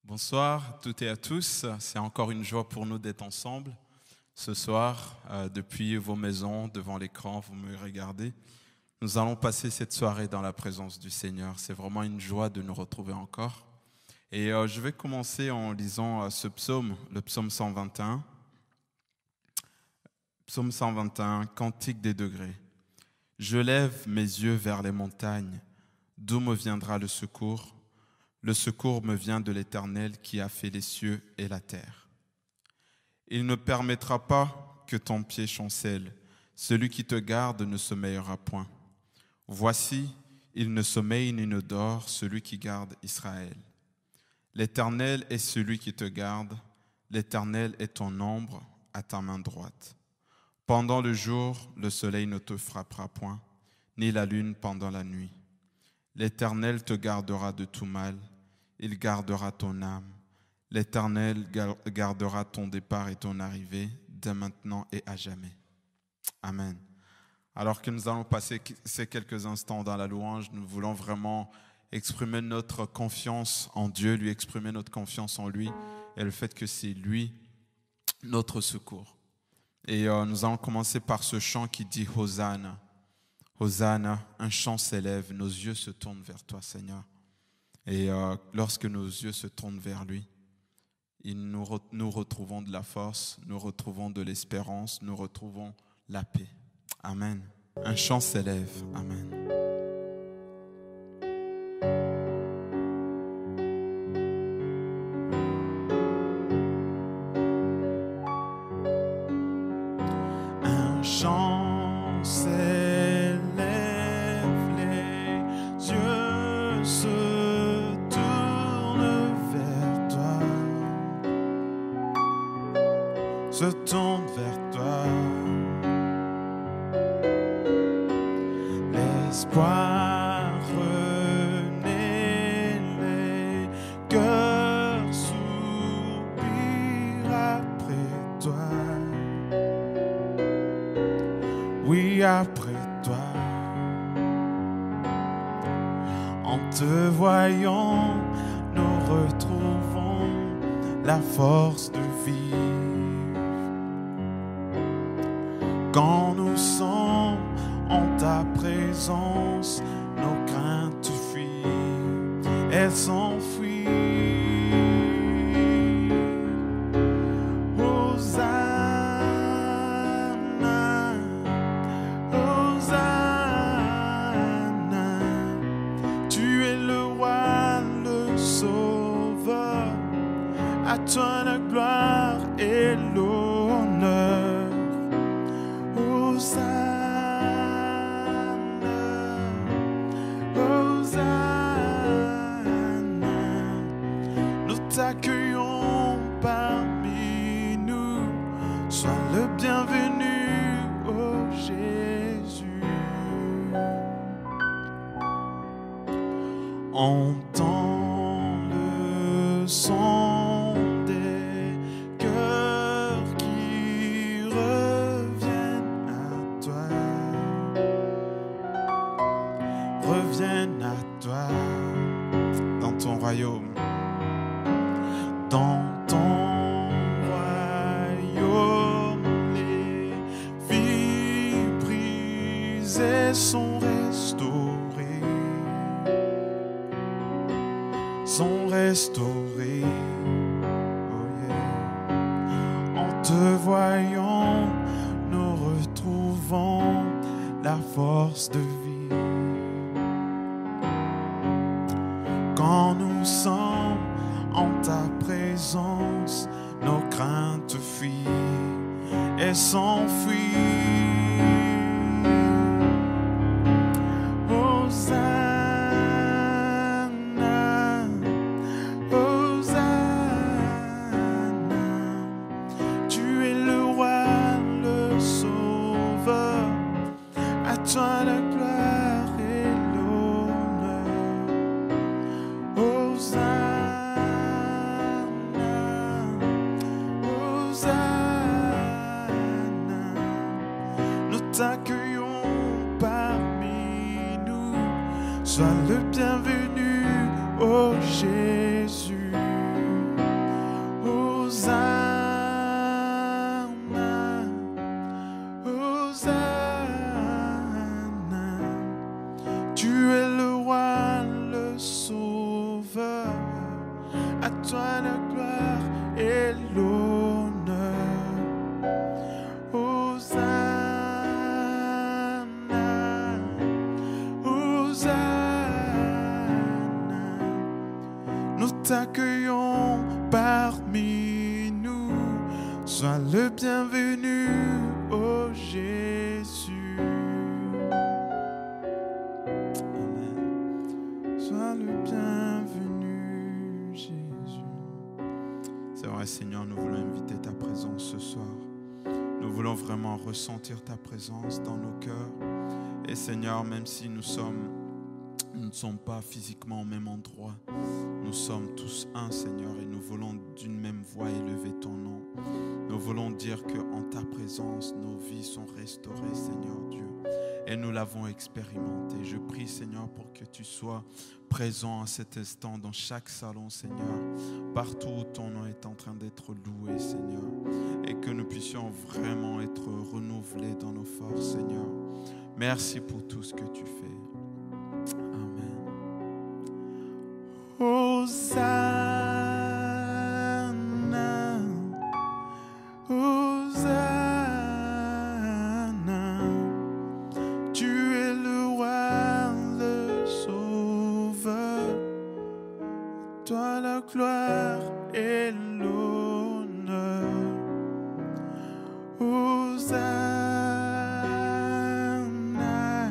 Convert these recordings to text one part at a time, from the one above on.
Bonsoir à toutes et à tous. C'est encore une joie pour nous d'être ensemble ce soir. Depuis vos maisons, devant l'écran, vous me regardez. Nous allons passer cette soirée dans la présence du Seigneur. C'est vraiment une joie de nous retrouver encore. Et je vais commencer en lisant ce psaume, le psaume 121. Psaume 121, Cantique des degrés. Je lève mes yeux vers les montagnes. D'où me viendra le secours ? Le secours me vient de l'Éternel qui a fait les cieux et la terre. Il ne permettra pas que ton pied chancelle. Celui qui te garde ne sommeillera point. Voici, il ne sommeille ni ne dort, celui qui garde Israël. L'Éternel est celui qui te garde. L'Éternel est ton ombre à ta main droite. Pendant le jour, le soleil ne te frappera point, ni la lune pendant la nuit. L'Éternel te gardera de tout mal. Il gardera ton âme. L'Éternel gardera ton départ et ton arrivée, dès maintenant et à jamais. Amen. Alors que nous allons passer ces quelques instants dans la louange, nous voulons vraiment exprimer notre confiance en Dieu, lui exprimer notre confiance en lui et le fait que c'est lui notre secours. Et nous allons commencer par ce chant qui dit « Hosanna ». Hosanna, un chant s'élève, nos yeux se tournent vers toi, Seigneur. Et lorsque nos yeux se tournent vers lui, nous retrouvons de la force, nous retrouvons de l'espérance, nous retrouvons la paix. Amen. Un chant s'élève. Amen. Un chant s'élève, les yeux se tournent vers toi, se tournent vers toi. L'espoir renaît, les cœurs soupirent après toi. Oui, après toi. En te voyant, nous retrouvons la force de vivre. Quand nous sommes en ta présence, nos craintes fuient, elles s'enfuient. Hosanna, Hosanna, tu es le roi, le sauveur, à toi la gloire et l'honneur. Hosanna. T'accueillons parmi nous, sois le bienvenu, ô Jésus. Entends le son des cœurs qui reviennent à toi, reviennent à toi dans ton royaume. Dans ton royaume, les vies brisées sont restaurées, sont restaurées. Oh yeah. En te voyant, nous retrouvons la force de vie. Quand nous sommes en ta présence, nos craintes fuient et s'enfuient. Hosanna, Hosanna, tu es le roi, le sauveur, à toi la gloire et l'honneur. Hosanna. T'accueillons parmi nous, sois le bienvenu, ô Jésus. t'accueillons parmi nous. Sois le bienvenu, ô Jésus. Amen. Sois le bienvenu, Jésus. C'est vrai, Seigneur, nous voulons inviter ta présence ce soir. Nous voulons vraiment ressentir ta présence dans nos cœurs. Et Seigneur, même si nous ne sommes pas physiquement au même endroit, nous sommes tous un, Seigneur, et nous voulons d'une même voix élever ton nom. Nous voulons dire qu'en ta présence, nos vies sont restaurées, Seigneur Dieu. Et nous l'avons expérimenté. Je prie, Seigneur, pour que tu sois présent à cet instant dans chaque salon, Seigneur, partout où ton nom est en train d'être loué, Seigneur, et que nous puissions vraiment être renouvelés dans nos forces, Seigneur. Merci pour tout ce que tu fais. Amen. Hosanna, Hosanna, tu es le roi, le sauveur, toi la gloire et l'honneur. Hosanna,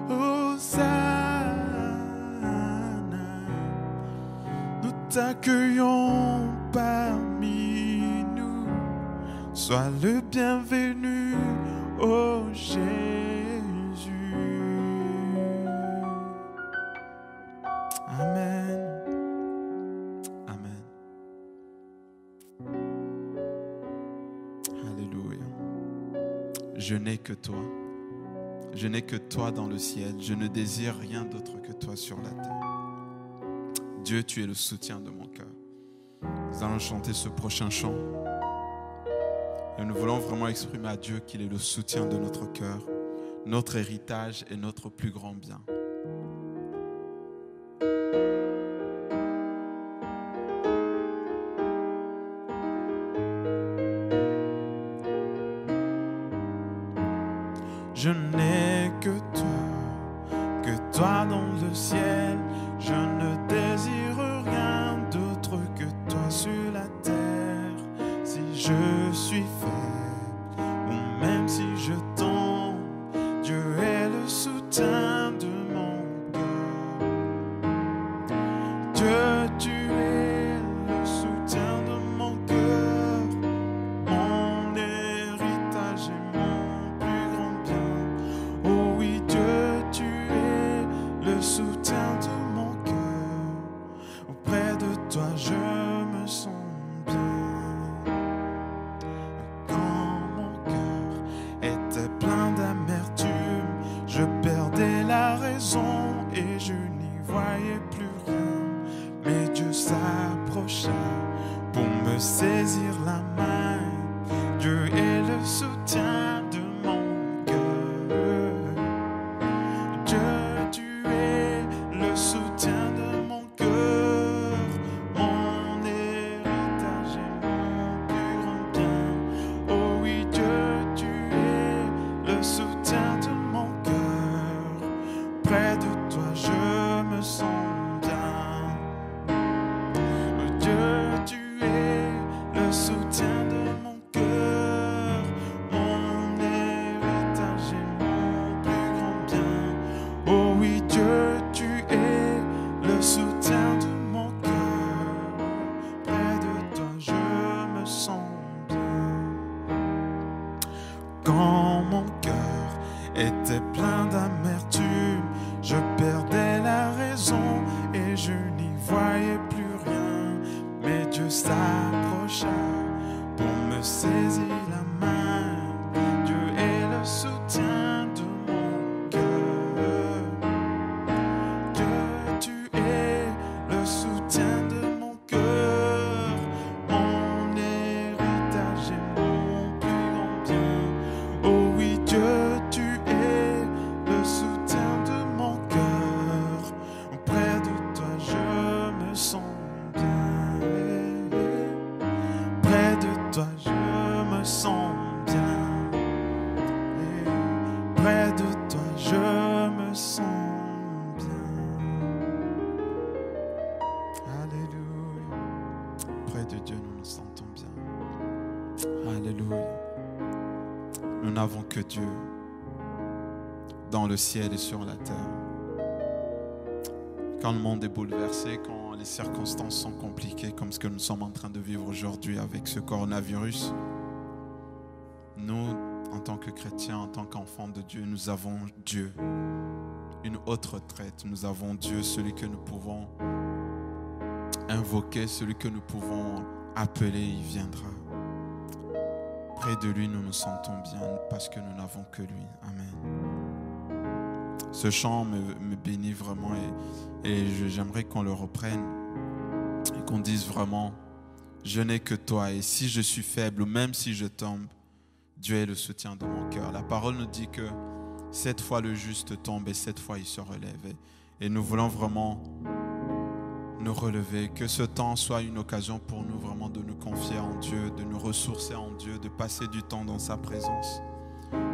Hosanna, nous t'accueillons parmi nous. Sois le bienvenu, ô Jésus. Amen. Amen. Alléluia. Je n'ai que toi. Je n'ai que toi dans le ciel. Je ne désire rien d'autre que toi sur la terre. Dieu, tu es le soutien de mon cœur. Nous allons chanter ce prochain chant. Et nous voulons vraiment exprimer à Dieu qu'il est le soutien de notre cœur, notre héritage et notre plus grand bien. Je n'ai que toi dans le ciel. Je ne désire rien d'autre que toi sur la terre. Si je suis faible ou même si je tombe, Dieu est le soutien de mon cœur. Dieu, tu es le soutien de mon cœur, mon héritage et mon plus grand bien. Oh oui, Dieu, tu es le soutien de mon cœur. Auprès de toi, je me sens bien. Quand mon cœur était plein d'amertume, je perdais la raison et je n'y voyais plus rien. Mais Dieu s'approcha pour me saisir la main. Dieu est le soutien de mon cœur. Dieu, tu es le soutien de mon cœur, mon héritage et mon plus grand bien. Oh oui, Dieu, tu es le soutien de mon cœur. Près de toi, je me sens bien. Oh Dieu, tu es le soutien de mon cœur, mon héritage et mon plus grand bien. Oh oui, Dieu, tu es le soutien de mon cœur. Près de toi, je me sens bien. Quand mon cœur était plein d'amertume, je perdais la raison de Dieu, nous nous sentons bien. Alléluia. Nous n'avons que Dieu dans le ciel et sur la terre. Quand le monde est bouleversé, quand les circonstances sont compliquées, comme ce que nous sommes en train de vivre aujourd'hui avec ce coronavirus, nous, en tant que chrétiens, en tant qu'enfants de Dieu, nous avons Dieu, une haute retraite. Nous avons Dieu, celui que nous pouvons invoquer, celui que nous pouvons appeler, il viendra. Près de lui, nous nous sentons bien parce que nous n'avons que lui. Amen. Ce chant me bénit vraiment et j'aimerais qu'on le reprenne et qu'on dise vraiment, je n'ai que toi et si je suis faible ou même si je tombe, Dieu est le soutien de mon cœur. La parole nous dit que 7 fois le juste tombe et 7 fois il se relève. Et nous voulons vraiment nous relever, que ce temps soit une occasion pour nous vraiment de nous confier en Dieu, de nous ressourcer en Dieu, de passer du temps dans sa présence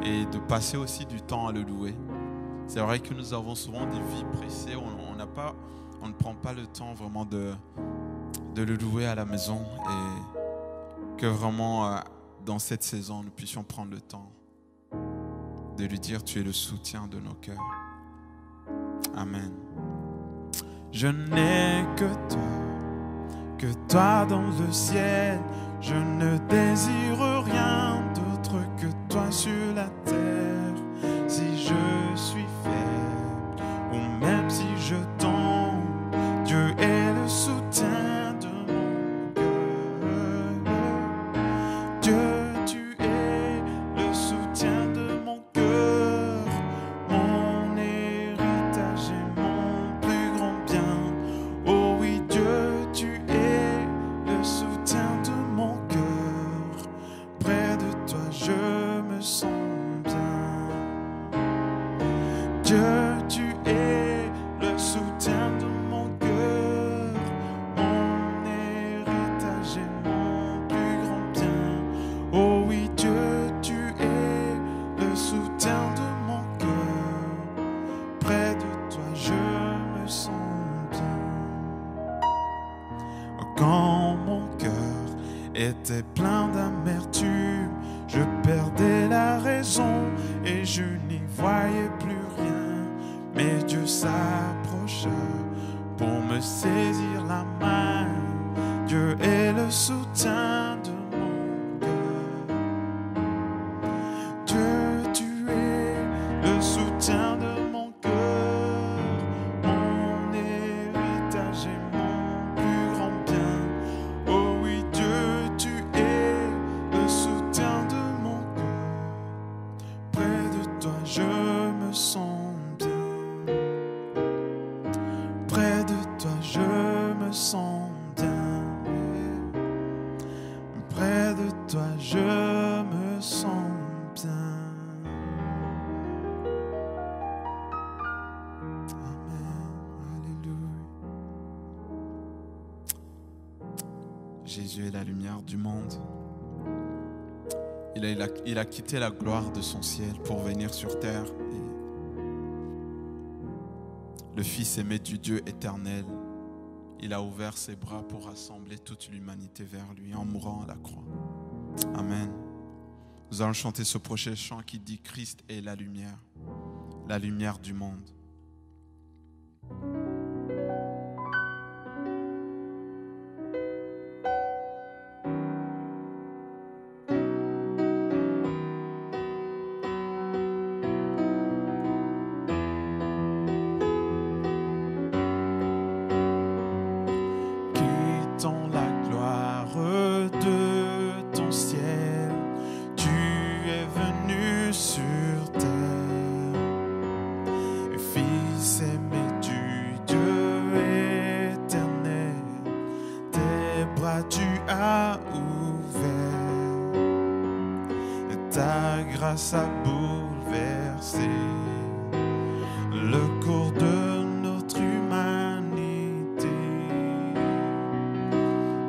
et de passer aussi du temps à le louer. C'est vrai que nous avons souvent des vies pressées, on ne prend pas le temps vraiment de le louer à la maison et que vraiment dans cette saison nous puissions prendre le temps de lui dire tu es le soutien de nos cœurs. Amen. Je n'ai que toi dans le ciel. Je ne désire rien d'autre que toi sur la terre. Si je suis faible ou même si je tombe, Dieu est le soutien de mon cœur. Dieu, tu es le soutien de mon cœur, mon héritage et mon plus grand bien. Oh oui, Dieu, tu es le soutien de mon cœur. Près de toi, je me sens bien. Dieu, tu es le soutien de mon cœur, mon héritage et mon plus grand bien. Oh oui, Dieu, tu es le soutien de mon cœur. Près de toi, je me sens bien. Quand mon cœur était plein d'amertume, je perdais la raison et je n'y voyais plus rien. Mais Dieu s'approcha pour me saisir la main. Dieu est le soutien de mon cœur. Dieu, tu es le soutien de mon cœur, mon héritage et mon plus grand bien. Oh oui, Dieu, tu es le soutien de mon cœur. Près de toi, je me sens bien. Près de toi, je me sens bien. Près de toi, je me sens bien. Amen. Alléluia. Jésus est la lumière du monde. Il a quitté la gloire de son ciel pour venir sur terre. Le Fils aimé du Dieu éternel, il a ouvert ses bras pour rassembler toute l'humanité vers lui en mourant à la croix. Amen. Nous allons chanter ce prochain chant qui dit Christ est la lumière du monde. Quittant la gloire de ton ciel, tu es venu sur terre. Fils aimé du Dieu éternel, tes bras tu as ouverts, et ta grâce a bouleversé le cours de notre humanité.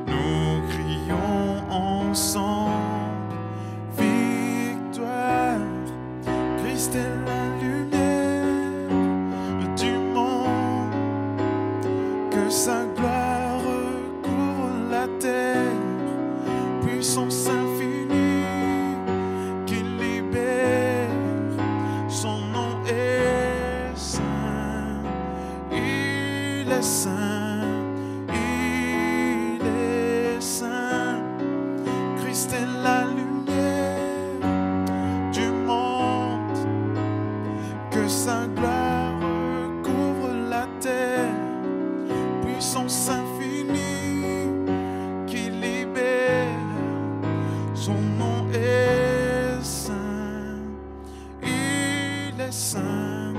Nous crions ensemble victoire, Christ est la lumière du monde, que sa gloire couvre la terre. Il est saint, il est saint. Christ est la lumière du monde, que sa gloire recouvre la terre. Puissance infinie qui libère, son nom est saint. Il est saint,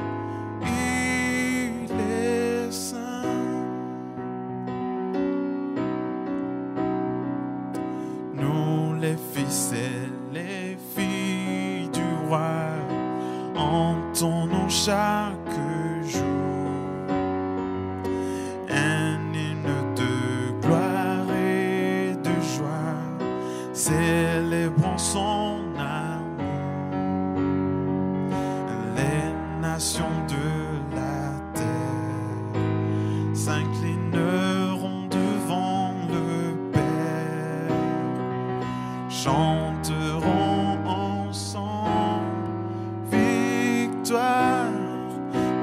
il est saint. Nous les fils et les filles du roi entonnons chaque jour un hymne de gloire et de joie, célébrons son amour. Les nations de la terre s'inclineront devant le Père, chanteront ensemble victoire.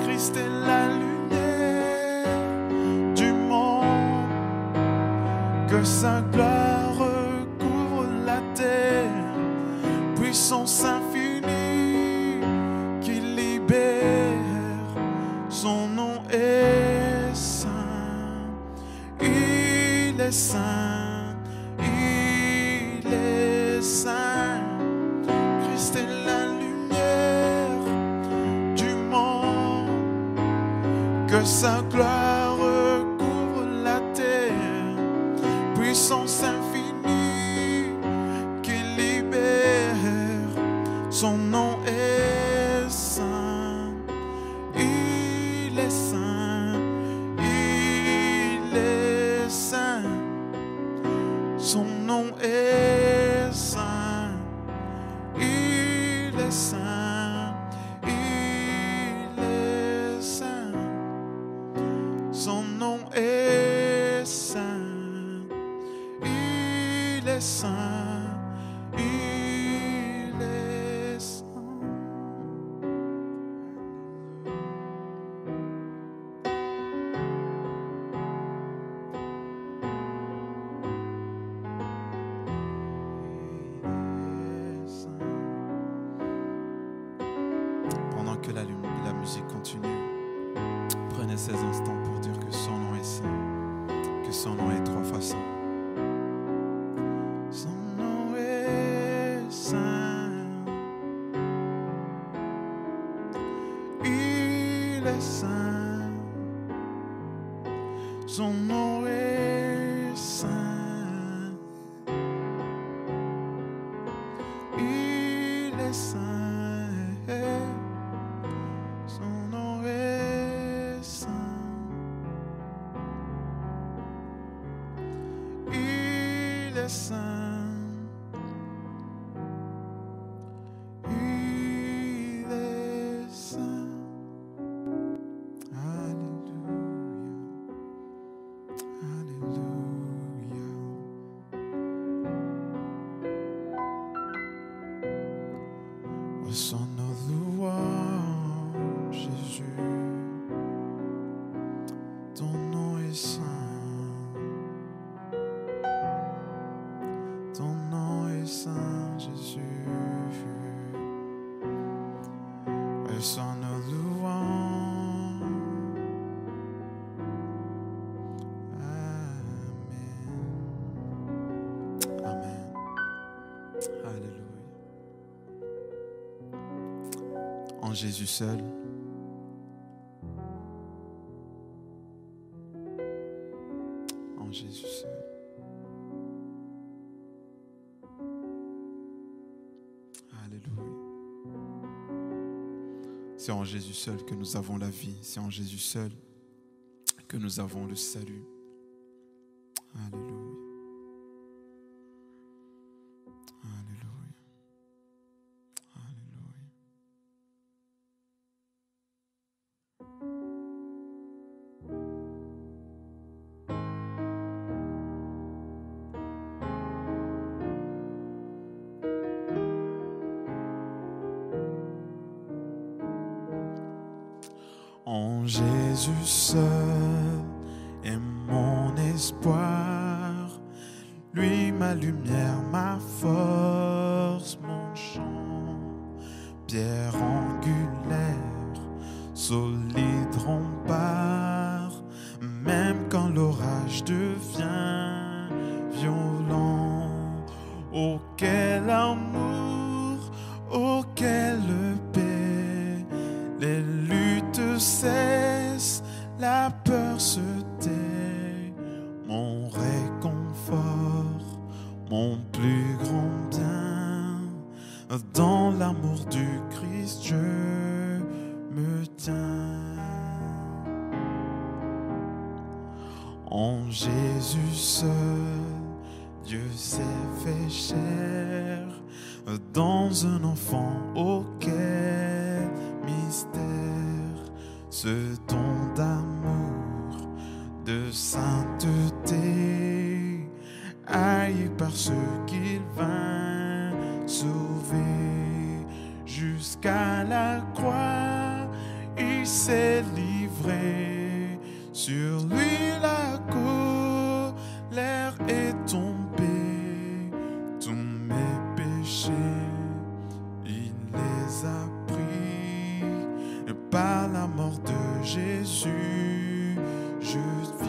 Christ est la lumière du monde, que sa gloire recouvre la terre. Puissance infinie qui libère, son nom est saint. Il est saint, il est saint. Christ est la lumière du monde, que sa gloire recouvre la terre. Puissance infinie qui libère, son nom est saint. Il est saint, il est saint. Son nom est saint. Il est saint, il est saint. Son nom est saint. Il est saint, il est saint. Pendant que la musique continue, prenez ces instants pour dire que son nom est saint, que son nom est trois fois saint. Son nom est saint, il est saint. Son nom est saint, il est saint. Son nom est saint, il est saint, il est saint. Alléluia, alléluia. Reçois nos louanges, Jésus. Ton nom est saint. Ton nom est saint, Jésus. Reçois nos louanges. Amen. Amen. Alléluia. En Jésus seul. En Jésus seul. Alléluia. C'est en Jésus seul que nous avons la vie. C'est en Jésus seul que nous avons le salut. Alléluia. Alléluia. Alléluia. En Jésus seul, espoir, lui ma lumière, ma force, mon chant, pierre angulaire, solide rempart, même quand l'orage devient violent. Oh quel amour, oh quelle paix, les luttes cessent, la peur se tait, mon réconfort, mon plus grand bien, dans l'amour du Christ je me tiens. En Jésus seul, Dieu s'est fait chair, dans un enfant, auquel mystère, ce don d'amour, de sainteté, haï par ceux qu'il vint sauver. Jusqu'à la croix, il s'est livré, sur lui la colère est tombée, tous mes péchés, il les a pris, par la mort de Jésus, je vis.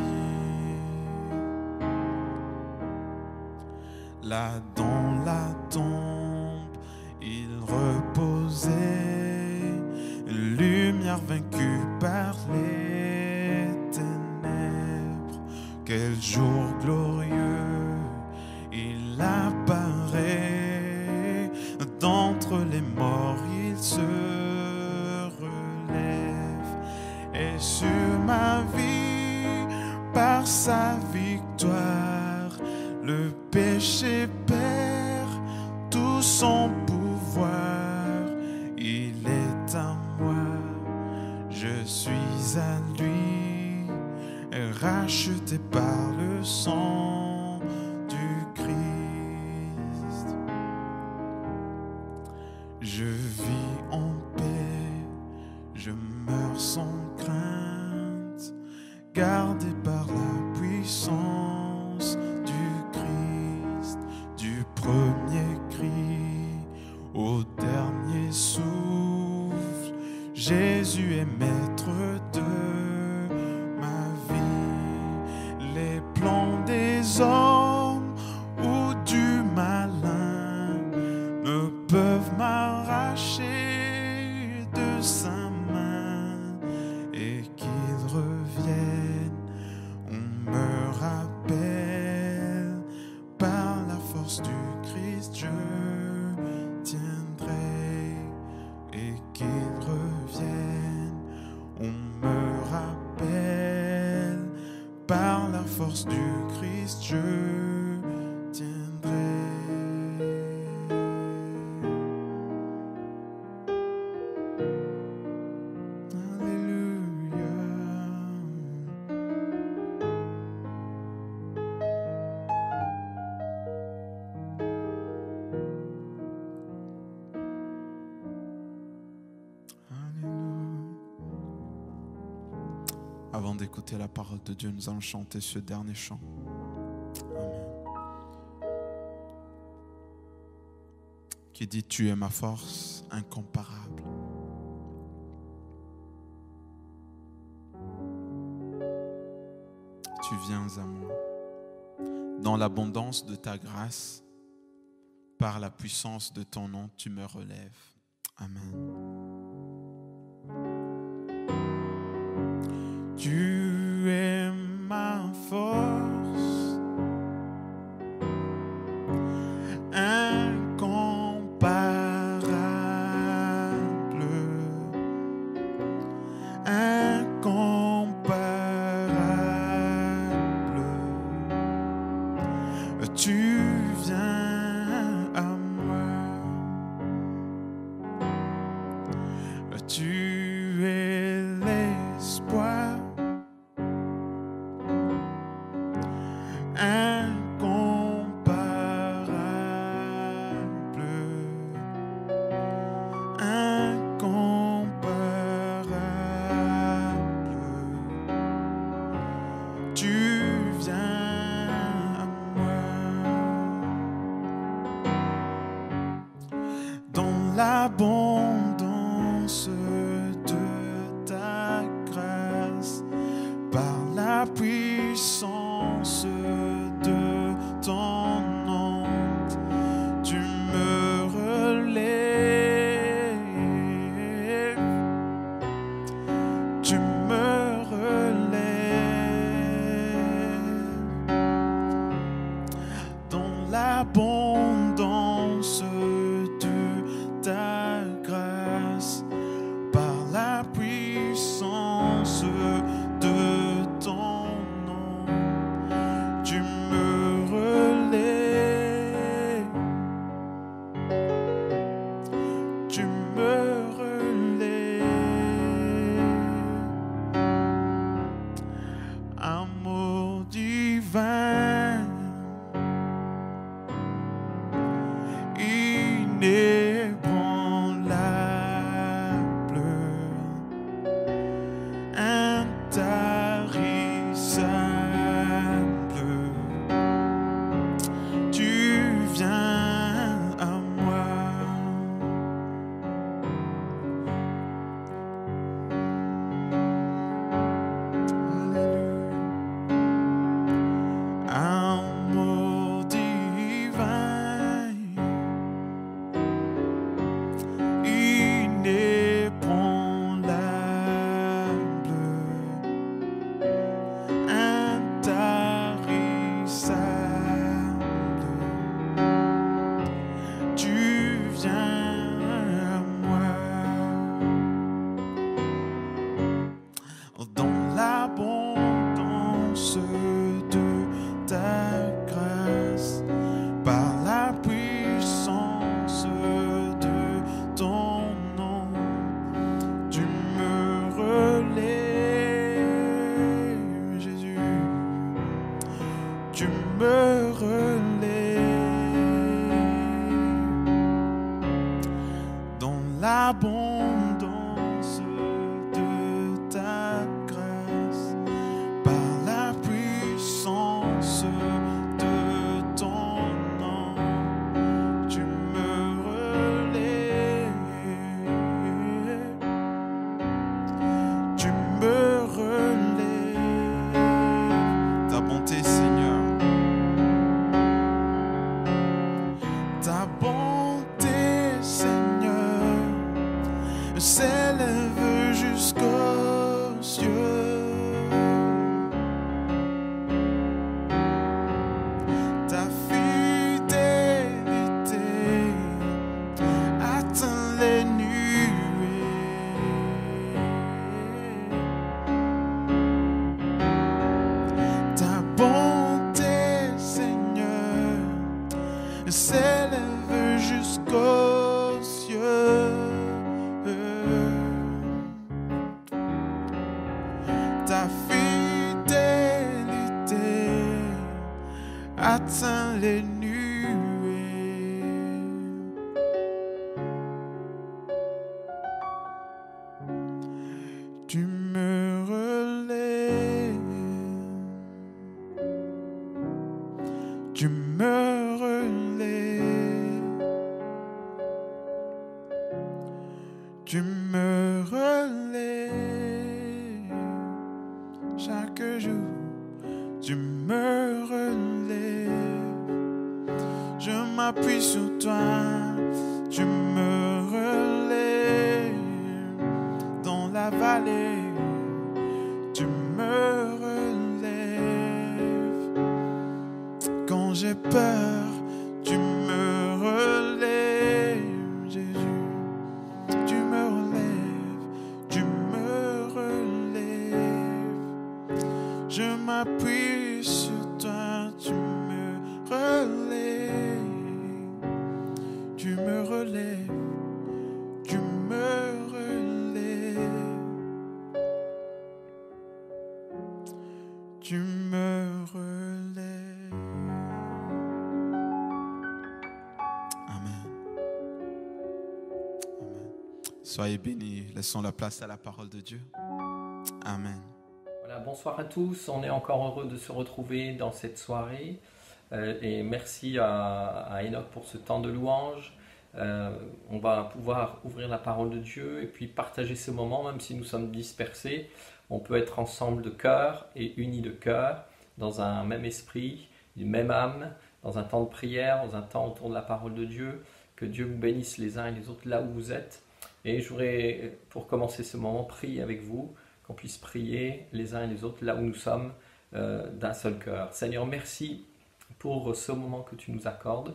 Là dans la tombe, il reposait, lumière vaincue par les ténèbres. Quel jour glorieux, il apparaît, d'entre les morts il se relève, et sur ma vie, par sa victoire, le péché perd tout son pouvoir. Il est à moi, je suis à lui, racheté par le sang du Christ. Je vis en paix, je meurs sans crainte, gardé par la puissance du Christ, du premier cri au dernier souffle. Jésus est maître de ma vie. Les plans des hommes ou du malin ne peuvent m'arracher de sa main, et qu'il revienne, on me rappelle, par la force du Christ je tiendrai, et qu'il revienne, on me rappelle, par la force du Christ je tiendrai. Alléluia. Avant d'écouter la parole de Dieu, nous allons chanter ce dernier chant. Amen. Qui dit: tu es ma force incomparable. Tu viens à moi. Dans l'abondance de ta grâce, par la puissance de ton nom, tu me relèves. Amen. Tu es ma force incomparable, incomparable. Tu viens à moi. Tu es l'espoir la puissance de ton nom, tu me relèves, tu me relèves dans l'abondance de ta grâce, par la puissance de ton nom, tu me relèves, tu me relèves. Amour divin, inébranlable, intarissable, tu viens à moi. Amour divin, inébranlable, intarissable, tu viens à moi. Dans l'abondance de ta grâce, par la puissance de ton nom, tu me relèves, Jésus, tu me relèves dans l'abondance de ta grâce, par la puissance de ton nom, tu me relèves, tu me relèves. Ta bonté, Seigneur, ta bonté, Seigneur, s'élève jusqu'aux cieux. Ta fidélité atteint les nuées. Ta bonté, Seigneur, s'élève jusqu'aux cieux. Ta fidélité atteint les nuées. Tu me relèves, tu me relèves, tu me relèves chaque jour, tu me relèves. Je m'appuie sur toi, tu me relèves dans la vallée, tu me relèves. Quand j'ai peur, tu me relèves, Jésus, tu me relèves, tu me relèves. Je m'appuie sur toi, tu me relèves, tu me relèves, tu me relèves, tu me relèves. Amen. Amen. Soyez bénis. Laissons la place à la parole de Dieu. Amen. Voilà, bonsoir à tous. On est encore heureux de se retrouver dans cette soirée. Et merci à Enoch pour ce temps de louange. On va pouvoir ouvrir la parole de Dieu et puis partager ce moment, même si nous sommes dispersés. On peut être ensemble de cœur et unis de cœur, dans un même esprit, une même âme, dans un temps de prière, dans un temps autour de la parole de Dieu. Que Dieu vous bénisse les uns et les autres là où vous êtes. Et je voudrais, pour commencer ce moment, prier avec vous, qu'on puisse prier les uns et les autres là où nous sommes, d'un seul cœur. Seigneur, merci pour ce moment que tu nous accordes.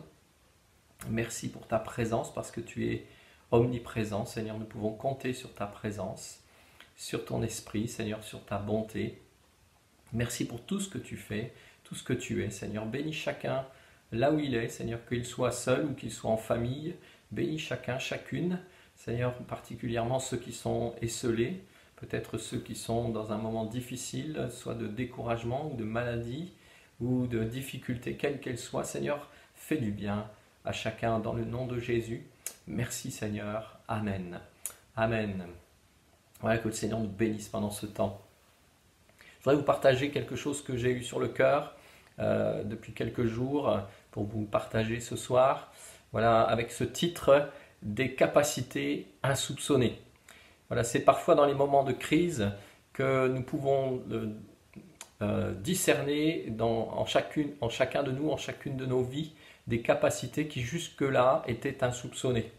Merci pour ta présence parce que tu es omniprésent. Seigneur, nous pouvons compter sur ta présence, sur ton esprit, Seigneur, sur ta bonté. Merci pour tout ce que tu fais, tout ce que tu es. Seigneur, bénis chacun là où il est, Seigneur, qu'il soit seul ou qu'il soit en famille. Bénis chacun, chacune. Seigneur, particulièrement ceux qui sont esseulés, peut-être ceux qui sont dans un moment difficile, soit de découragement ou de maladie ou de difficulté, quelle qu'elle soit. Seigneur, fais du bien à chacun dans le nom de Jésus. Merci Seigneur. Amen. Amen. Voilà, que le Seigneur nous bénisse pendant ce temps. Je voudrais vous partager quelque chose que j'ai eu sur le cœur depuis quelques jours pour vous partager ce soir. Voilà, avec ce titre, des capacités insoupçonnées. Voilà, c'est parfois dans les moments de crise que nous pouvons discerner en chacun de nous, en chacune de nos vies, des capacités qui jusque-là étaient insoupçonnées.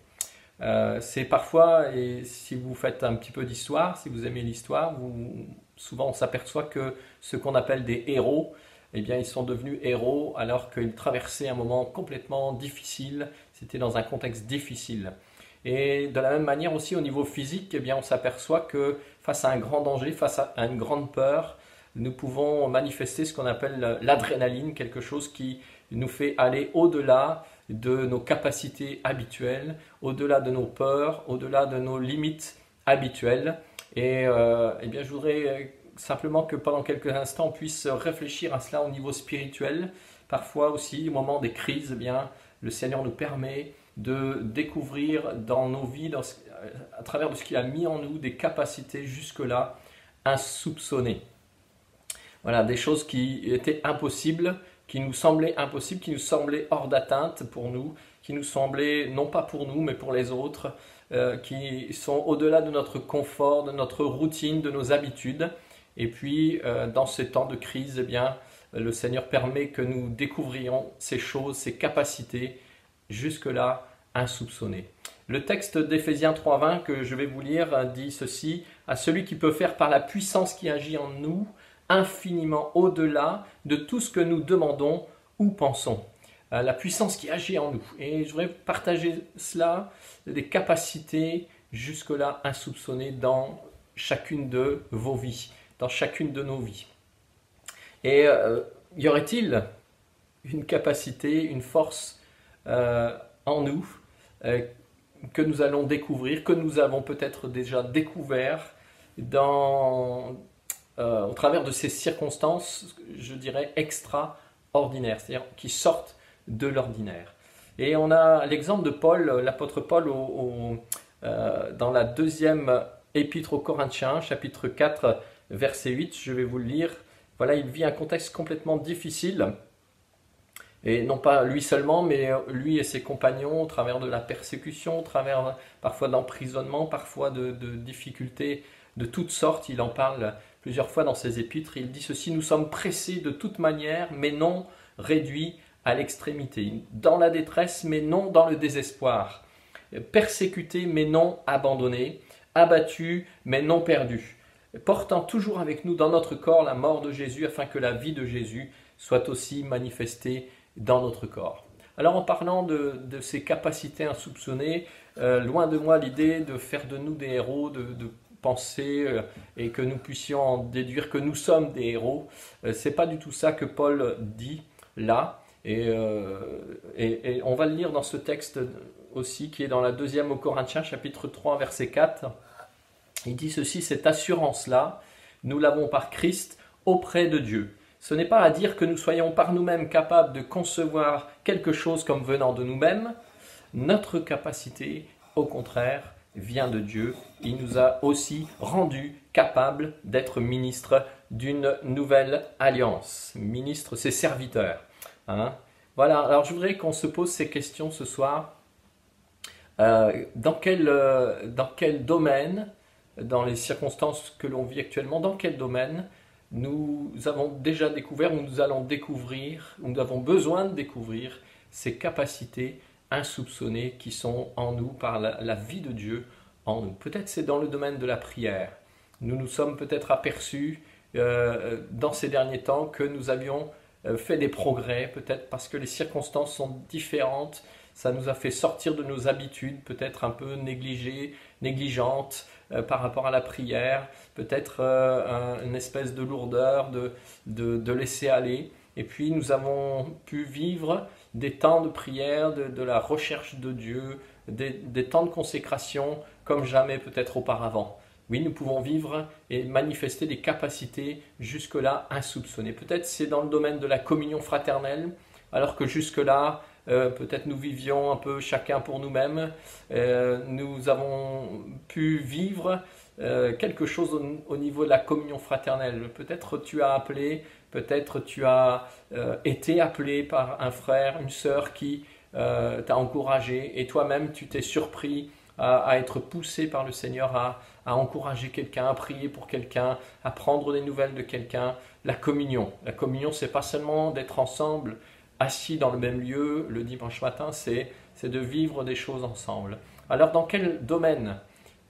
C'est parfois, et si vous faites un petit peu d'histoire, si vous aimez l'histoire, souvent on s'aperçoit que ce qu'on appelle des héros, eh bien ils sont devenus héros alors qu'ils traversaient un moment complètement difficile, c'était dans un contexte difficile. Et de la même manière aussi au niveau physique, eh bien on s'aperçoit que face à un grand danger, face à une grande peur, nous pouvons manifester ce qu'on appelle l'adrénaline, quelque chose qui nous fait aller au-delà de nos capacités habituelles, au-delà de nos peurs, au-delà de nos limites habituelles. Et eh bien, je voudrais simplement que pendant quelques instants, on puisse réfléchir à cela au niveau spirituel. Parfois aussi, au moment des crises, eh bien, le Seigneur nous permet de découvrir dans nos vies, à travers de ce qu'il a mis en nous, des capacités jusque-là insoupçonnées. Voilà, des choses qui étaient impossibles, qui nous semblaient impossibles, qui nous semblaient hors d'atteinte pour nous, qui nous semblaient non pas pour nous, mais pour les autres, qui sont au-delà de notre confort, de notre routine, de nos habitudes. Et puis, dans ces temps de crise, eh bien, le Seigneur permet que nous découvrions ces choses, ces capacités, jusque-là insoupçonnées. Le texte d'Éphésiens 3,20 que je vais vous lire dit ceci: « À celui qui peut faire par la puissance qui agit en nous, infiniment au-delà de tout ce que nous demandons ou pensons. » La puissance qui agit en nous. Et je voudrais partager cela, des capacités jusque-là insoupçonnées dans chacune de vos vies, dans chacune de nos vies. Et y aurait-il une capacité, une force en nous que nous allons découvrir, que nous avons peut-être déjà découvert au travers de ces circonstances, je dirais, extraordinaires, c'est-à-dire qui sortent de l'ordinaire. Et on a l'exemple de Paul, l'apôtre Paul, dans la deuxième épître aux Corinthiens, chapitre 4, verset 8, je vais vous le lire. Voilà, il vit un contexte complètement difficile, et non pas lui seulement, mais lui et ses compagnons, au travers de la persécution, au travers parfois d'emprisonnement, parfois de difficultés de toutes sortes. Il en parle plusieurs fois dans ses épîtres. Il dit ceci: « Nous sommes pressés de toute manière, mais non réduits à l'extrémité. Dans la détresse, mais non dans le désespoir. Persécutés, mais non abandonnés. Abattus, mais non perdus. Portant toujours avec nous dans notre corps la mort de Jésus, afin que la vie de Jésus soit aussi manifestée dans notre corps. » Alors en parlant de ces capacités insoupçonnées, loin de moi l'idée de faire de nous des héros, de penser et que nous puissions en déduire que nous sommes des héros. C'est pas du tout ça que Paul dit là. Et on va le lire dans ce texte aussi qui est dans la deuxième aux Corinthiens, chapitre 3, verset 4. Il dit ceci: « Cette assurance-là, nous l'avons par Christ auprès de Dieu. Ce n'est pas à dire que nous soyons par nous-mêmes capables de concevoir quelque chose comme venant de nous-mêmes. Notre capacité, au contraire, vient de Dieu. Il nous a aussi rendus capables d'être ministres d'une nouvelle alliance. » Ministre, c'est serviteur. Hein? Voilà, alors je voudrais qu'on se pose ces questions ce soir. Dans quel domaine, dans les circonstances que l'on vit actuellement, dans quel domaine nous avons déjà découvert, ou nous allons découvrir, ou nous avons besoin de découvrir ces capacités insoupçonnées qui sont en nous par la vie de Dieu en nous. Peut-être c'est dans le domaine de la prière. Nous nous sommes peut-être aperçus dans ces derniers temps que nous avions fait des progrès, peut-être parce que les circonstances sont différentes. Ça nous a fait sortir de nos habitudes, peut-être un peu négligentes par rapport à la prière, peut-être une espèce de lourdeur de laisser aller. Et puis nous avons pu vivre des temps de prière, de la recherche de Dieu, des temps de consécration comme jamais peut-être auparavant. Oui, nous pouvons vivre et manifester des capacités jusque-là insoupçonnées. Peut-être c'est dans le domaine de la communion fraternelle, alors que jusque-là, peut-être nous vivions un peu chacun pour nous-mêmes. Nous avons pu vivre quelque chose au niveau de la communion fraternelle. Peut-être tu as appelé, peut-être tu as été appelé par un frère, une sœur qui t'a encouragé, et toi-même tu t'es surpris à être poussé par le Seigneur à encourager quelqu'un, à prier pour quelqu'un, à prendre des nouvelles de quelqu'un. La communion, c'est pas seulement d'être ensemble, assis dans le même lieu le dimanche matin, c'est de vivre des choses ensemble. Alors dans quel domaine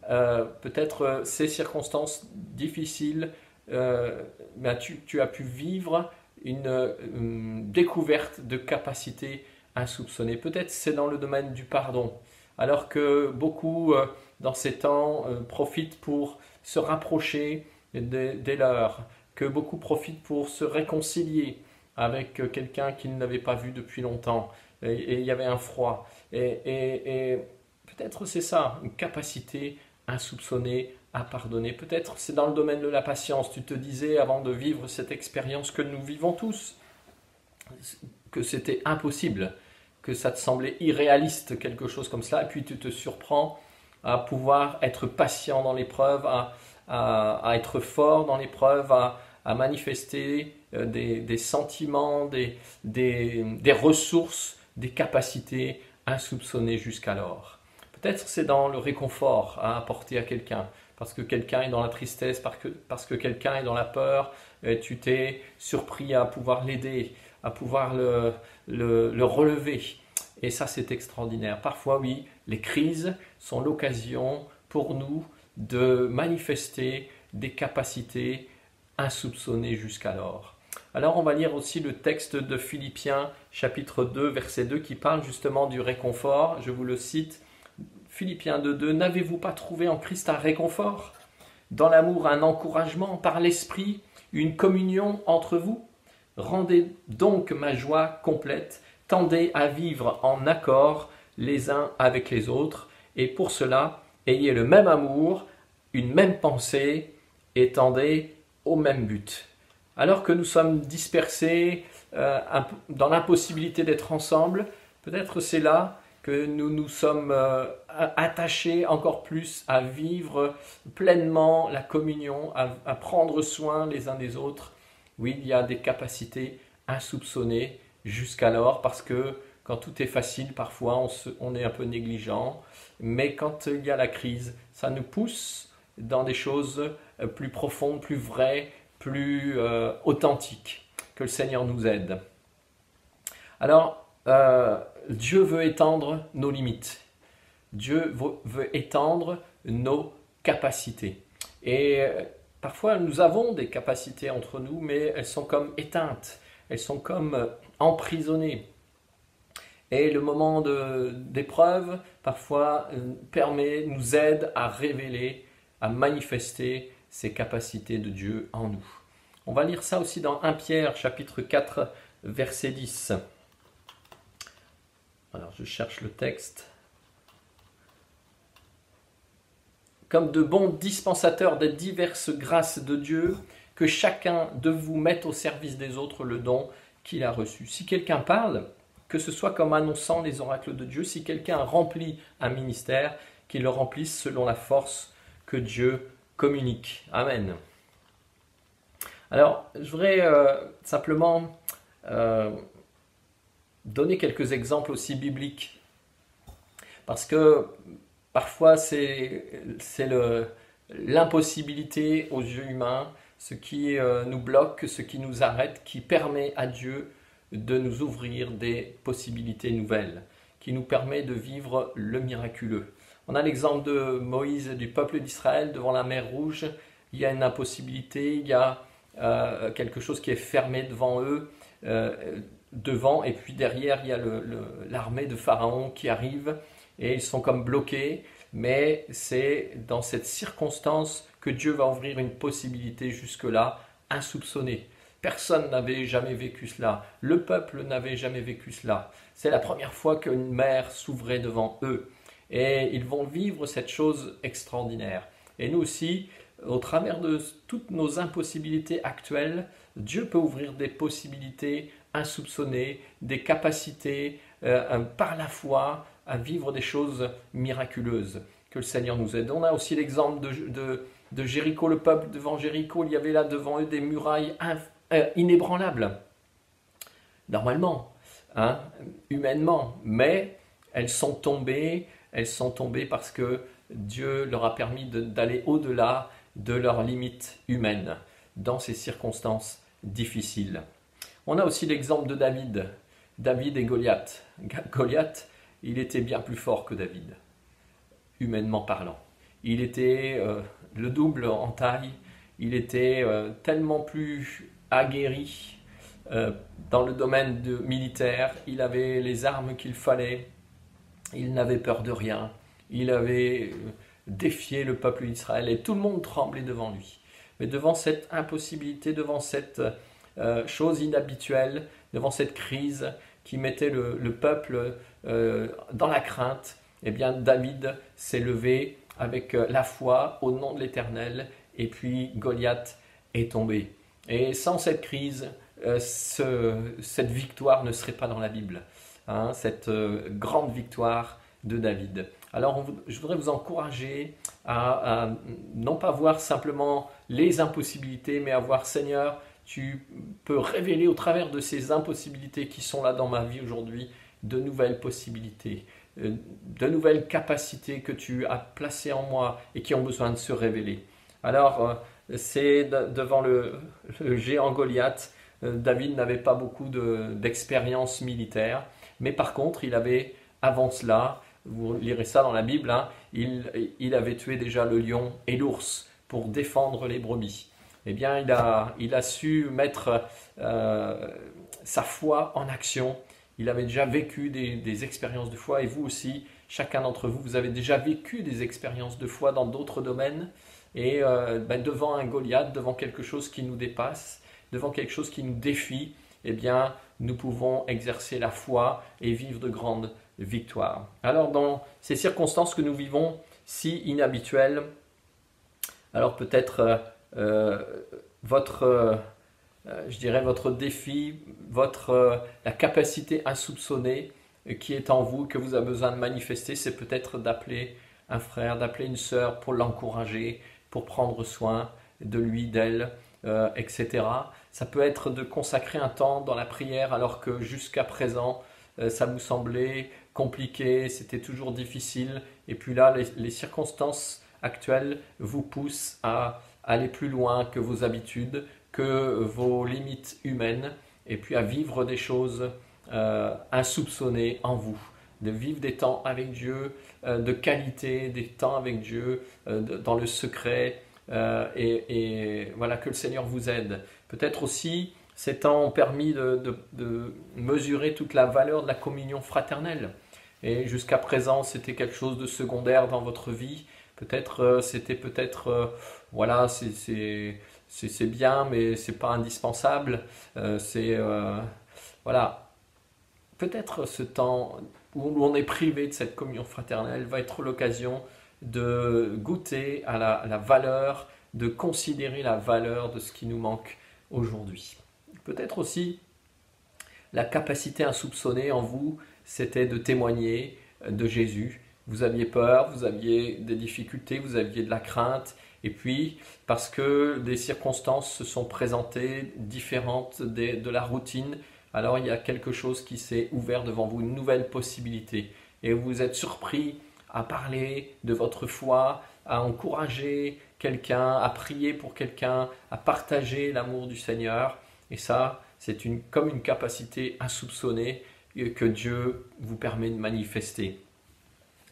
peut-être ces circonstances difficiles, tu as pu vivre une découverte de capacités insoupçonnées. Peut-être c'est dans le domaine du pardon, alors que beaucoup dans ces temps profitent pour se rapprocher des leurs, que beaucoup profitent pour se réconcilier avec quelqu'un qu'ils n'avaient pas vu depuis longtemps, et il y avait un froid. Et peut-être c'est ça, une capacité insoupçonnée à pardonner. Peut-être c'est dans le domaine de la patience. Tu te disais avant de vivre cette expérience que nous vivons tous, que c'était impossible, que ça te semblait irréaliste, quelque chose comme cela, et puis tu te surprends à pouvoir être patient dans l'épreuve, à être fort dans l'épreuve, à manifester des sentiments, des ressources, des capacités insoupçonnées jusqu'alors. Peut-être c'est dans le réconfort à apporter à quelqu'un, parce que quelqu'un est dans la tristesse, parce que quelqu'un est dans la peur, et tu t'es surpris à pouvoir l'aider, à pouvoir le relever. Et ça, c'est extraordinaire. Parfois, oui, les crises sont l'occasion pour nous de manifester des capacités insoupçonnées jusqu'alors. Alors, on va lire aussi le texte de Philippiens, chapitre 2, verset 2, qui parle justement du réconfort. Je vous le cite. Philippiens 2, 2, n'avez-vous pas trouvé en Christ un réconfort, dans l'amour un encouragement, par l'Esprit une communion entre vous? Rendez donc ma joie complète, tendez à vivre en accord les uns avec les autres, et pour cela, ayez le même amour, une même pensée, et tendez au même but. Alors que nous sommes dispersés dans l'impossibilité d'être ensemble, peut-être c'est là que nous nous sommes attachés encore plus à vivre pleinement la communion, à prendre soin les uns des autres. Oui, il y a des capacités insoupçonnées jusqu'alors, parce que quand tout est facile, parfois on est un peu négligent, mais quand il y a la crise, ça nous pousse dans des choses plus profondes, plus vraies, plus authentiques. Que le Seigneur nous aide. Alors, Dieu veut étendre nos limites. Dieu veut étendre nos capacités. Et parfois, nous avons des capacités entre nous, mais elles sont comme éteintes. Elles sont comme emprisonnées. Et le moment d'épreuve, parfois, nous aide à révéler, à manifester ces capacités de Dieu en nous. On va lire ça aussi dans 1 Pierre, chapitre 4, verset 10. Alors, je cherche le texte. Comme de bons dispensateurs des diverses grâces de Dieu, que chacun de vous mette au service des autres le don qu'il a reçu. Si quelqu'un parle, que ce soit comme annonçant les oracles de Dieu, si quelqu'un remplit un ministère, qu'il le remplisse selon la force que Dieu communique. Amen. Alors, je voudrais simplement donner quelques exemples aussi bibliques. Parce que parfois c'est l'impossibilité aux yeux humains, ce qui nous bloque, ce qui nous arrête, qui permet à Dieu de nous ouvrir des possibilités nouvelles, qui nous permet de vivre le miraculeux. On a l'exemple de Moïse et du peuple d'Israël devant la mer Rouge. Il y a une impossibilité, il y a quelque chose qui est fermé devant eux, devant, et puis derrière il y a l'armée de Pharaon qui arrive et ils sont comme bloqués, mais c'est dans cette circonstance que Dieu va ouvrir une possibilité jusque-là insoupçonnée. Personne n'avait jamais vécu cela, le peuple n'avait jamais vécu cela. C'est la première fois qu'une mer s'ouvrait devant eux et ils vont vivre cette chose extraordinaire. Et nous aussi, au travers de toutes nos impossibilités actuelles, Dieu peut ouvrir des possibilités insoupçonnées, des capacités par la foi à vivre des choses miraculeuses. Que le Seigneur nous aide. On a aussi l'exemple de Jéricho, le peuple devant Jéricho, il y avait là devant eux des murailles inébranlables. Normalement, hein, humainement, mais elles sont tombées parce que Dieu leur a permis d'aller au-delà de leurs limites humaines dans ces circonstances difficiles. On a aussi l'exemple de David et Goliath. Goliath, il était bien plus fort que David, humainement parlant. Il était le double en taille, il était tellement plus aguerri dans le domaine militaire, il avait les armes qu'il fallait, il n'avait peur de rien, il avait défié le peuple d'Israël et tout le monde tremblait devant lui. Mais devant cette impossibilité, devant cette chose inhabituelle, devant cette crise qui mettait le peuple dans la crainte, eh bien David s'est levé avec la foi au nom de l'Éternel et puis Goliath est tombé. Et sans cette crise, cette victoire ne serait pas dans la Bible, hein, cette grande victoire de David. Alors je voudrais vous encourager à non pas voir simplement les impossibilités, mais à voir, Seigneur, tu peux révéler au travers de ces impossibilités qui sont là dans ma vie aujourd'hui, de nouvelles possibilités, de nouvelles capacités que tu as placées en moi et qui ont besoin de se révéler. Alors, c'est devant le géant Goliath, David n'avait pas beaucoup d'expérience militaire, mais par contre, il avait, avant cela, vous lirez ça dans la Bible, hein, il avait tué déjà le lion et l'ours pour défendre les brebis. Eh bien, il a su mettre sa foi en action. Il avait déjà vécu des expériences de foi et vous aussi, chacun d'entre vous, vous avez déjà vécu des expériences de foi dans d'autres domaines. Et devant un Goliath, devant quelque chose qui nous dépasse, devant quelque chose qui nous défie, eh bien, nous pouvons exercer la foi et vivre de grandes victoires. Alors, dans ces circonstances que nous vivons si inhabituelles, alors peut-être votre défi, la capacité insoupçonnée qui est en vous, que vous avez besoin de manifester, c'est peut-être d'appeler un frère, d'appeler une sœur pour l'encourager, pour prendre soin de lui, d'elle, etc. Ça peut être de consacrer un temps dans la prière alors que jusqu'à présent, ça vous semblait compliqué, c'était toujours difficile. Et puis là, les circonstances actuelles vous poussent à aller plus loin que vos habitudes, que vos limites humaines, et puis à vivre des choses insoupçonnées en vous, de vivre des temps avec Dieu, de qualité, des temps avec Dieu, dans le secret, et voilà, que le Seigneur vous aide. Peut-être aussi, ces temps ont permis de mesurer toute la valeur de la communion fraternelle. Et jusqu'à présent, c'était quelque chose de secondaire dans votre vie. Peut-être, voilà, c'est bien, mais c'est pas indispensable. Voilà. Peut-être ce temps où on est privé de cette communion fraternelle va être l'occasion de goûter à la valeur, de considérer la valeur de ce qui nous manque aujourd'hui. Peut-être aussi la capacité insoupçonnée en vous, c'était de témoigner de Jésus. Vous aviez peur, vous aviez des difficultés, vous aviez de la crainte, et puis parce que des circonstances se sont présentées différentes de la routine, alors il y a quelque chose qui s'est ouvert devant vous, une nouvelle possibilité. et vous êtes surpris à parler de votre foi, à encourager quelqu'un, à prier pour quelqu'un, à partager l'amour du Seigneur. Et ça, c'est comme une capacité insoupçonnée que Dieu vous permet de manifester.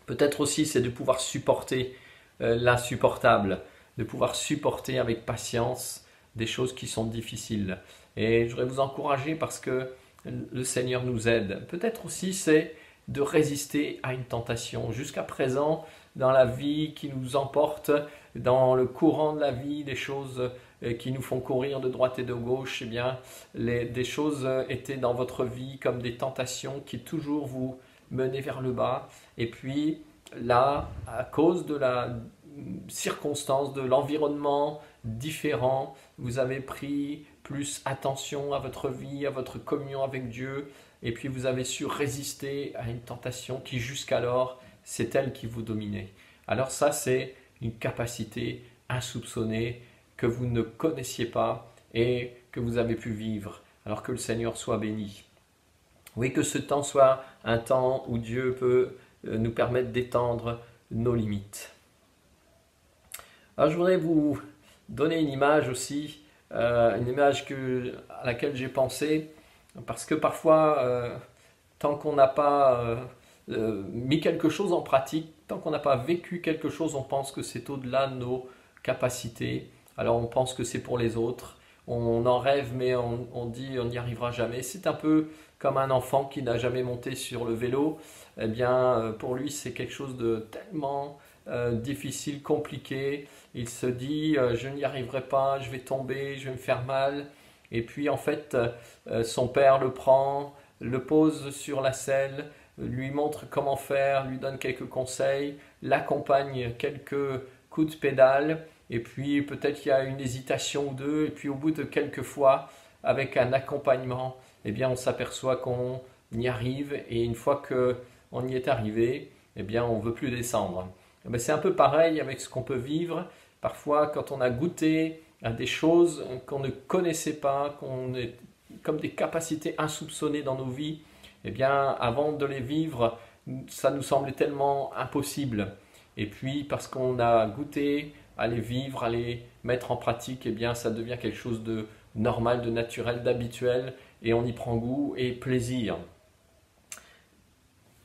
Peut-être aussi, c'est de pouvoir supporter l'insupportable, de pouvoir supporter avec patience des choses qui sont difficiles. Et je voudrais vous encourager parce que le Seigneur nous aide. Peut-être aussi, c'est de résister à une tentation. Jusqu'à présent, dans la vie qui nous emporte, dans le courant de la vie, des choses qui nous font courir de droite et de gauche, eh bien, des choses étaient dans votre vie comme des tentations qui toujours vous menaient vers le bas. Et puis là, à cause de la circonstance, de l'environnement différent, vous avez pris plus attention à votre vie, à votre communion avec Dieu, et puis vous avez su résister à une tentation qui jusqu'alors, c'est elle qui vous dominait. Alors ça, c'est une capacité insoupçonnée que vous ne connaissiez pas et que vous avez pu vivre. Alors que le Seigneur soit béni. Oui, que ce temps soit un temps où Dieu peut nous permettre d'étendre nos limites. Alors je voudrais vous donner une image aussi, une image à laquelle j'ai pensé, parce que parfois, tant qu'on n'a pas mis quelque chose en pratique, tant qu'on n'a pas vécu quelque chose, on pense que c'est au-delà de nos capacités. Alors on pense que c'est pour les autres, on en rêve mais on dit on n'y arrivera jamais. C'est un peu comme un enfant qui n'a jamais monté sur le vélo. Eh bien pour lui c'est quelque chose de tellement difficile, compliqué. Il se dit je n'y arriverai pas, je vais tomber, je vais me faire mal. Et puis en fait son père le prend, le pose sur la selle, lui montre comment faire, lui donne quelques conseils, l'accompagne quelques coups de pédale. Et puis peut-être il y a une hésitation ou deux, et puis au bout de quelques fois, avec un accompagnement, eh bien on s'aperçoit qu'on y arrive, et une fois qu'on y est arrivé, eh bien on ne veut plus descendre. C'est un peu pareil avec ce qu'on peut vivre. Parfois, quand on a goûté à des choses qu'on ne connaissait pas, qu'on est comme des capacités insoupçonnées dans nos vies, eh bien avant de les vivre, ça nous semblait tellement impossible. Et puis parce qu'on a goûté à les vivre, à les mettre en pratique, eh bien ça devient quelque chose de normal, de naturel, d'habituel, et on y prend goût et plaisir.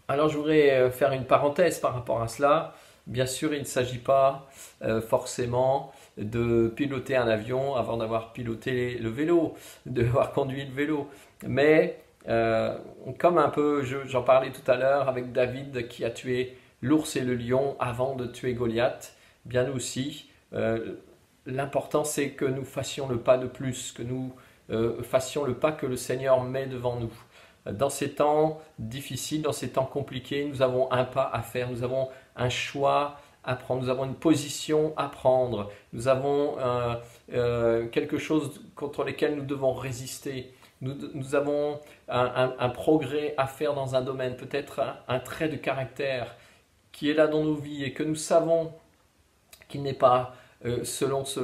Alors je voudrais faire une parenthèse par rapport à cela. Bien sûr, il ne s'agit pas forcément de piloter un avion avant d'avoir piloté le vélo, d'avoir conduit le vélo. Mais comme un peu, j'en parlais tout à l'heure avec David qui a tué l'ours et le lion avant de tuer Goliath, bien nous aussi, l'important c'est que nous fassions le pas de plus, que nous fassions le pas que le Seigneur met devant nous. Dans ces temps difficiles, dans ces temps compliqués, nous avons un pas à faire, nous avons un choix à prendre, nous avons une position à prendre, nous avons quelque chose contre lequel nous devons résister. Nous avons un progrès à faire dans un domaine, peut-être un trait de caractère qui est là dans nos vies et que nous savons qu'il n'est pas selon ce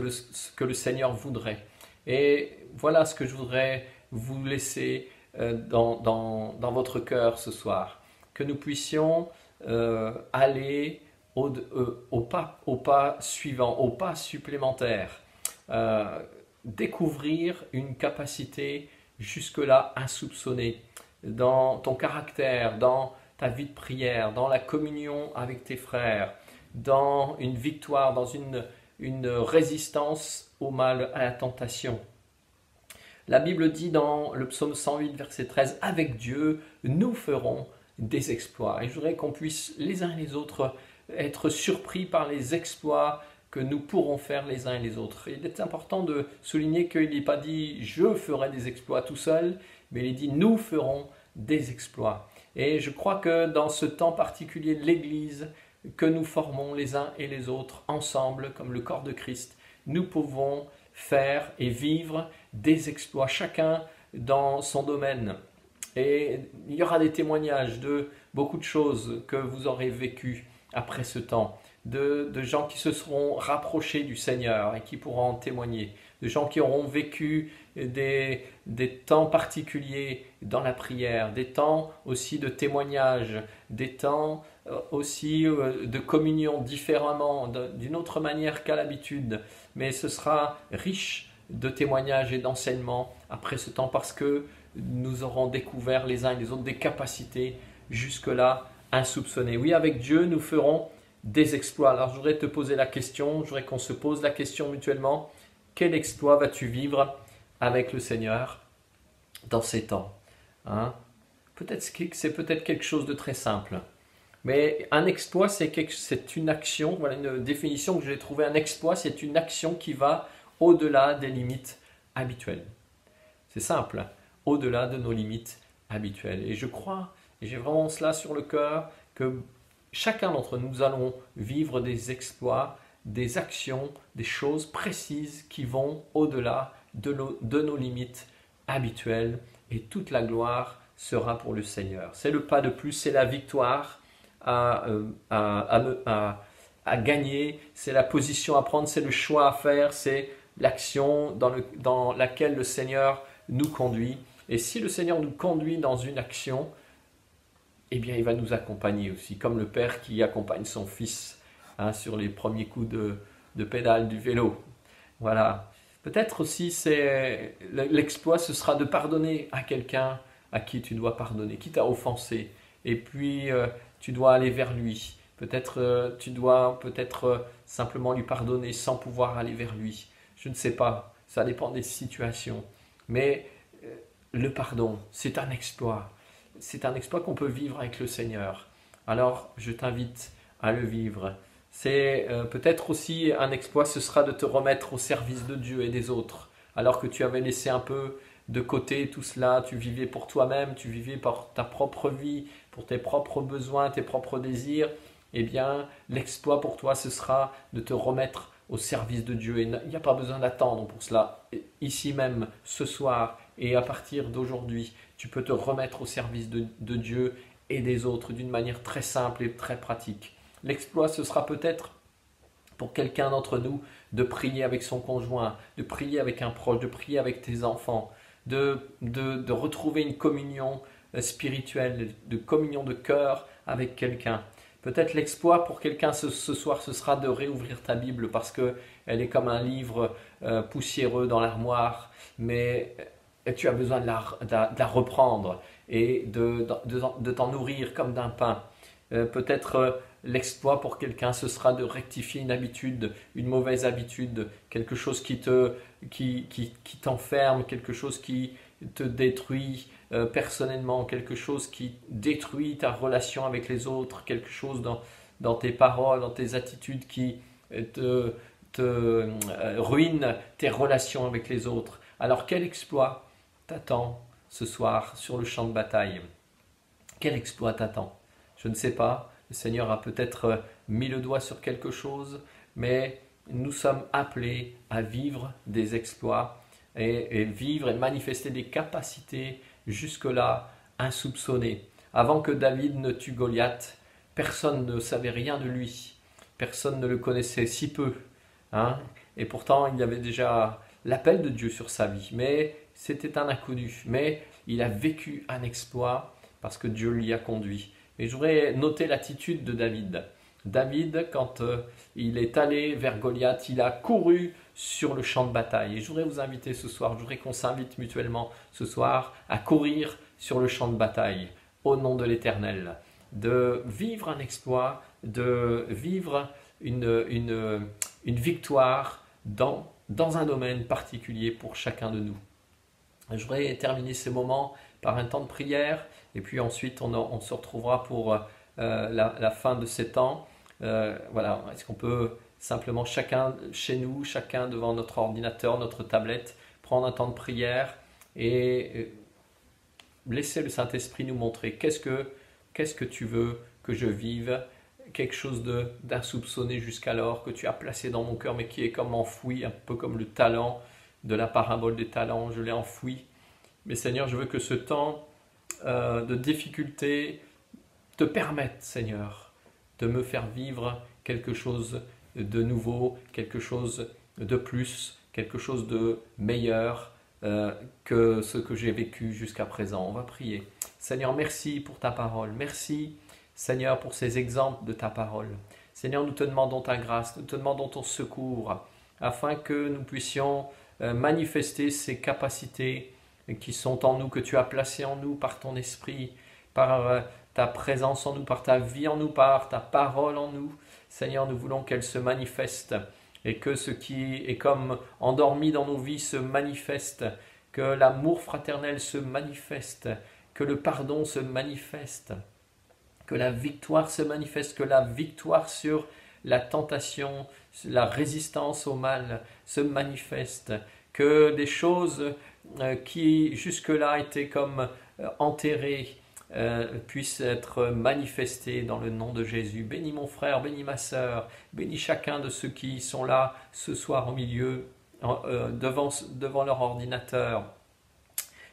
que le Seigneur voudrait. Et voilà ce que je voudrais vous laisser dans votre cœur ce soir. Que nous puissions aller au pas suivant, au pas supplémentaire. Découvrir une capacité jusque-là insoupçonnée dans ton caractère, dans ta vie de prière, dans la communion avec tes frères, dans une victoire, dans une résistance au mal, à la tentation. La Bible dit dans le psaume 108, verset 13, « Avec Dieu, nous ferons des exploits. » Et je voudrais qu'on puisse les uns et les autres être surpris par les exploits que nous pourrons faire les uns et les autres. Il est important de souligner qu'il n'est pas dit « je ferai des exploits tout seul », mais il est dit « nous ferons des exploits ». Et je crois que dans ce temps particulier de l'Église que nous formons les uns et les autres ensemble, comme le corps de Christ, nous pouvons faire et vivre des exploits, chacun dans son domaine. Et il y aura des témoignages de beaucoup de choses que vous aurez vécues après ce temps, de gens qui se seront rapprochés du Seigneur et qui pourront en témoigner, de gens qui auront vécu des temps particuliers dans la prière, des temps aussi de témoignage, des temps aussi de communion différemment, d'une autre manière qu'à l'habitude. Mais ce sera riche de témoignages et d'enseignements après ce temps parce que nous aurons découvert les uns et les autres des capacités jusque-là insoupçonnées. Oui, avec Dieu, nous ferons des exploits. Alors, je voudrais te poser la question, je voudrais qu'on se pose la question mutuellement. Quel exploit vas-tu vivre avec le Seigneur dans ces temps, hein? C'est peut-être quelque chose de très simple. Mais un exploit, c'est une action, voilà une définition que j'ai trouvée. Un exploit, c'est une action qui va au-delà des limites habituelles. C'est simple, au-delà de nos limites habituelles. Et je crois, et j'ai vraiment cela sur le cœur, que chacun d'entre nous allons vivre des exploits, des actions, des choses précises qui vont au-delà de nos limites habituelles. Et toute la gloire sera pour le Seigneur. C'est le pas de plus, c'est la victoire à gagner, c'est la position à prendre, c'est le choix à faire, c'est l'action dans laquelle le Seigneur nous conduit. Et si le Seigneur nous conduit dans une action, eh bien il va nous accompagner aussi, comme le Père qui accompagne son Fils sur les premiers coups de pédale du vélo. Voilà. Peut-être aussi l'exploit, ce sera de pardonner à quelqu'un à qui tu dois pardonner, qui t'a offensé. Et puis tu dois aller vers lui. Peut-être tu dois simplement lui pardonner sans pouvoir aller vers lui. Je ne sais pas, ça dépend des situations. Mais le pardon, c'est un exploit. C'est un exploit qu'on peut vivre avec le Seigneur. Alors je t'invite à le vivre. C'est peut-être aussi un exploit, ce sera de te remettre au service de Dieu et des autres. Alors que tu avais laissé un peu de côté tout cela, tu vivais pour toi-même, tu vivais pour ta propre vie, pour tes propres besoins, tes propres désirs. Eh bien, l'exploit pour toi, ce sera de te remettre au service de Dieu. Et il n'y a pas besoin d'attendre pour cela. Ici même, ce soir et à partir d'aujourd'hui, tu peux te remettre au service de Dieu et des autres d'une manière très simple et très pratique. L'exploit, ce sera peut-être pour quelqu'un d'entre nous de prier avec son conjoint, de prier avec un proche, de prier avec tes enfants, de retrouver une communion spirituelle, de communion de cœur avec quelqu'un. Peut-être l'exploit pour quelqu'un ce soir, ce sera de réouvrir ta Bible parce qu'elle est comme un livre poussiéreux dans l'armoire, mais tu as besoin de la reprendre et de t'en nourrir comme d'un pain. Peut-être l'exploit pour quelqu'un, ce sera de rectifier une habitude, une mauvaise habitude, quelque chose qui t'enferme, quelque chose qui te détruit personnellement, quelque chose qui détruit ta relation avec les autres, quelque chose dans tes paroles, dans tes attitudes qui te ruine tes relations avec les autres. Alors quel exploit t'attend ce soir sur le champ de bataille? Quel exploit t'attend? Je ne sais pas, le Seigneur a peut-être mis le doigt sur quelque chose, mais nous sommes appelés à vivre des exploits et vivre et manifester des capacités jusque-là insoupçonnées. Avant que David ne tue Goliath, personne ne savait rien de lui, personne ne le connaissait si peu, hein? Et pourtant il y avait déjà l'appel de Dieu sur sa vie, mais c'était un inconnu, mais il a vécu un exploit parce que Dieu l'y a conduit. Et je voudrais noter l'attitude de David. David, quand il est allé vers Goliath, il a couru sur le champ de bataille. Et je voudrais vous inviter ce soir, je voudrais qu'on s'invite mutuellement ce soir à courir sur le champ de bataille au nom de l'Éternel, de vivre un exploit, de vivre une victoire dans un domaine particulier pour chacun de nous. Je voudrais terminer ces moments par un temps de prière et puis ensuite on se retrouvera pour la fin de ces temps. Voilà, est-ce qu'on peut simplement chacun chez nous, chacun devant notre ordinateur, notre tablette, prendre un temps de prière et laisser le Saint-Esprit nous montrer qu'est-ce que tu veux que je vive, quelque chose d'insoupçonné jusqu'alors que tu as placé dans mon cœur mais qui est comme enfoui, un peu comme le talent de la parabole des talents, je l'ai enfoui. Mais Seigneur, je veux que ce temps de difficulté te permette, Seigneur, de me faire vivre quelque chose de nouveau, quelque chose de plus quelque chose de meilleur que ce que j'ai vécu jusqu'à présent. On va prier. Seigneur, merci pour ta parole. Merci, Seigneur, pour ces exemples de ta parole. Seigneur, nous te demandons ta grâce, nous te demandons ton secours, afin que nous puissions manifester ces capacités qui sont en nous, que tu as placées en nous par ton esprit, par ta présence en nous, par ta vie en nous, par ta parole en nous. Seigneur, nous voulons qu'elle se manifeste et que ce qui est comme endormi dans nos vies se manifeste, que l'amour fraternel se manifeste, que le pardon se manifeste, que la victoire se manifeste, que la victoire sur la tentation, la résistance au mal se manifeste, que des choses qui jusque-là étaient comme enterrées puissent être manifestées dans le nom de Jésus. Bénis mon frère, bénis ma sœur, bénis chacun de ceux qui sont là ce soir au milieu, devant leur ordinateur.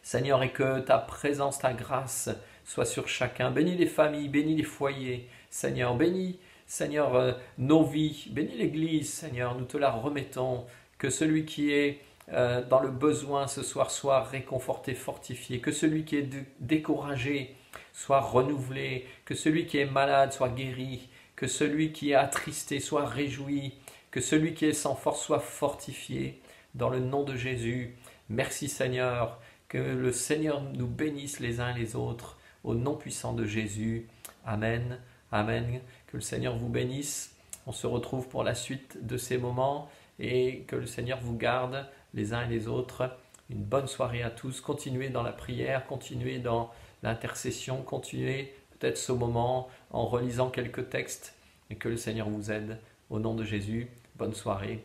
Seigneur, et que ta présence, ta grâce soit sur chacun. Bénis les familles, bénis les foyers. Seigneur, bénis, Seigneur, nos vies. Bénis l'Église, Seigneur, nous te la remettons. Que celui qui est dans le besoin ce soir soit réconforté, fortifié. Que celui qui est découragé soit renouvelé. Que celui qui est malade soit guéri. Que celui qui est attristé soit réjoui. Que celui qui est sans force soit fortifié. Dans le nom de Jésus. Merci Seigneur. Que le Seigneur nous bénisse les uns les autres. Au nom puissant de Jésus. Amen. Amen. Que le Seigneur vous bénisse. On se retrouve pour la suite de ces moments. Et que le Seigneur vous garde les uns et les autres. Une bonne soirée à tous. Continuez dans la prière. Continuez dans l'intercession. Continuez peut-être ce moment en relisant quelques textes. Et que le Seigneur vous aide. Au nom de Jésus. Bonne soirée.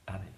Amen.